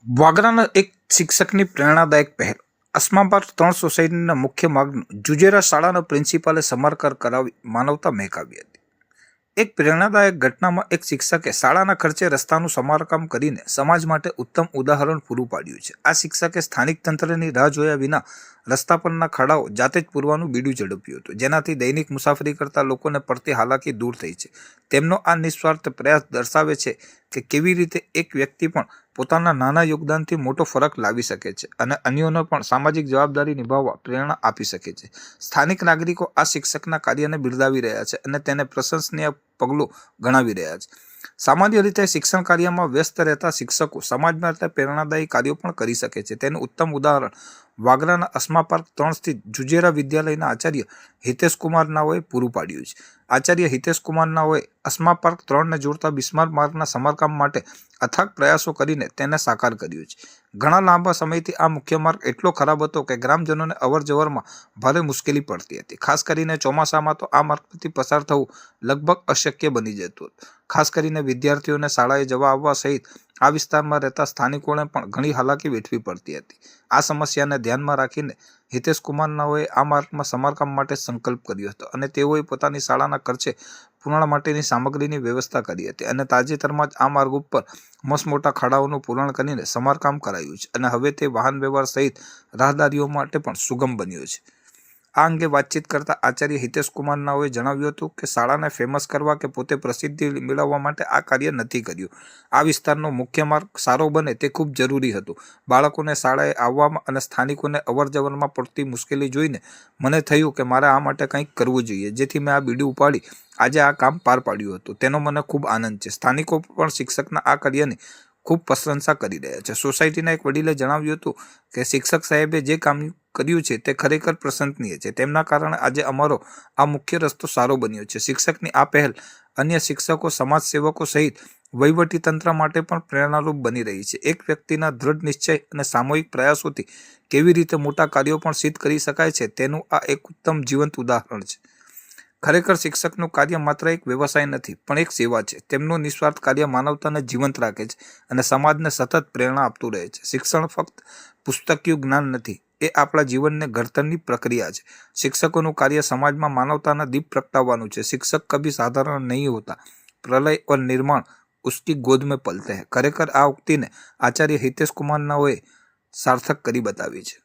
વાગરાના એક શિક્ષકની પ્રેરણાદાયક પહેલ. અસ્માપાર 3 સોસાયટીના મુખ્ય માર્ગનું જુજેરા શાળાના પ્રિન્સિપાલે સમારકામ કરાવી માનવતા મહેકાવી હતી. એક પ્રેરણાદાયક ઘટનામાં એક શિક્ષકે શાળાના ખર્ચે રસ્તાનું સમારકામ કરીને સમાજ માટે ઉત્તમ ઉદાહરણ પૂરું પાડ્યું છે. આ શિક્ષકે સ્થાનિક તંત્રની રાહ જોયા વિના રસ્તા પરના ખાડાઓ જાતે જ પૂરવાનું બીડું ઝડપ્યું હતું, જેનાથી દૈનિક મુસાફરી કરતા લોકોને પડતી હાલાકી દૂર થઈ છે. તેમનો આ નિસ્વાર્થ પ્રયાસ દર્શાવે છે કે કેવી રીતે એક વ્યક્તિ પણ પોતાના નાના યોગદાનથી મોટો ફરક લાવી શકે છે અને અન્યોને પણ સામાજિક જવાબદારી નિભાવવા પ્રેરણા આપી શકે છે. સ્થાનિક નાગરિકો આ શિક્ષકના કાર્યને બિરદાવી રહ્યા છે અને તેને પ્રશંસનીય પગલું ગણાવી રહ્યા છે. સામાન્ય રીતે શિક્ષણ કાર્યમાં વ્યસ્ત રહેતા શિક્ષકો સમાજ માટે પ્રેરણાદાયી કાર્યો પણ કરી શકે છે. તેનું ઉત્તમ ઉદાહરણ વાગરાના અસ્માપાર્ક 3 સ્થિત જુજેરા વિદ્યાલયના આચાર્ય હિતેશ કુમાર નાઓએ પૂરું પાડ્યું છે. આચાર્ય હિતેશ કુમાર નાઓએ અસ્માપાર્ક 3ને જોડતા બિસ્માર્ક માર્ગના સમારકામ માટે અથાગ પ્રયાસો કરીને તેને સાકાર કર્યું છે. ઘણા લાંબા સમયથી આ મુખ્ય માર્ગ એટલો ખરાબ હતો કે ગ્રામજનોને અવરજવરમાં ભારે મુશ્કેલી પડતી હતી. ખાસ કરીને ચોમાસામાં તો આ માર્ગથી પસાર થવું લગભગ અશક્ય બની જતું હતું. ખાસ કરીને વિદ્યાર્થીઓને શાળાએ જવા આવવા સહિત આ વિસ્તારમાં રહેતા સ્થાનિકોને પણ ઘણી હાલાકી વેઠવી પડતી હતી. આ સમસ્યાને ધ્યાનમાં રાખીને હિતેશ કુમાર નાઓએ આ માર્ગમાં સમારકામ માટે સંકલ્પ કર્યો હતો અને તેઓએ પોતાની શાળાના ખર્ચે પૂરણ માટેની સામગ્રીની વ્યવસ્થા કરી હતી અને તાજેતરમાં જ આ માર્ગ ઉપર મસમોટા ખાડાઓનું પૂરણ કરીને સમારકામ કરાયું છે અને હવે તે વાહન વ્યવહાર સહિત રાહદારીઓ માટે પણ સુગમ બન્યો છે. આ અંગે વાતચીત કરતા આચાર્ય હિતેશ કુમાર નાઓએ જણાવ્યું હતું કે શાળાને ફેમસ કરવા કે પોતે પ્રસિદ્ધિ મેળવવા માટે આ કાર્ય નથી કર્યું. આ વિસ્તારનો મુખ્ય માર્ગ સારો બને તે ખૂબ જરૂરી હતું. બાળકોને શાળાએ આવવામાં અને સ્થાનિકોને અવરજવરમાં પડતી મુશ્કેલી જોઈને મને થયું કે મારે આ માટે કંઈક કરવું જોઈએ, જેથી મેં આ બીડું ઉપાડી આજે આ કામ પાર પાડ્યું હતું. તેનો મને ખૂબ આનંદ છે. સ્થાનિકો પણ શિક્ષકના આ કાર્યની ખૂબ પ્રશંસા કરી રહ્યા છે. સોસાયટીના એક વડીલે જણાવ્યું હતું કે શિક્ષક સાહેબે જે કામ કર્યું છે તે ખરેખર પ્રશંસનીય છે. તેમના કારણે આજે અમારો આ મુખ્ય રસ્તો સારો બન્યો છે. શિક્ષકની આ પહેલ અન્ય શિક્ષકો, સમાજસેવકો સહિત વહીવટી તંત્ર માટે પણ પ્રેરણારૂપ બની રહી છે. એક વ્યક્તિના દ્રઢ નિશ્ચય અને સામૂહિક પ્રયાસોથી કેવી રીતે મોટા કાર્યો પણ સિદ્ધ કરી શકાય છે તેનું આ એક ઉત્તમ જીવંત ઉદાહરણ છે. ખરેખર શિક્ષકનું કાર્ય માત્ર એક વ્યવસાય નથી પણ એક સેવા છે. તેમનું નિસ્વાર્થ કાર્ય માનવતાને જીવંત રાખે છે અને સમાજને સતત પ્રેરણા આપતું રહે છે. શિક્ષણ ફક્ત પુસ્તકીય જ્ઞાન નથી, એ આપણા જીવનને ઘડતરની પ્રક્રિયા છે. શિક્ષકોનું કાર્ય સમાજમાં માનવતાના દીપ પ્રગટાવવાનું છે. શિક્ષક કભી સાધારણ નહીં હોતા, પ્રલય और निर्माण उसकी गोद में पलते हैं. ખરેખર આ ઉક્તિને આચાર્ય હિતેશ કુમાર નાઓએ સાર્થક કરી બતાવી છે.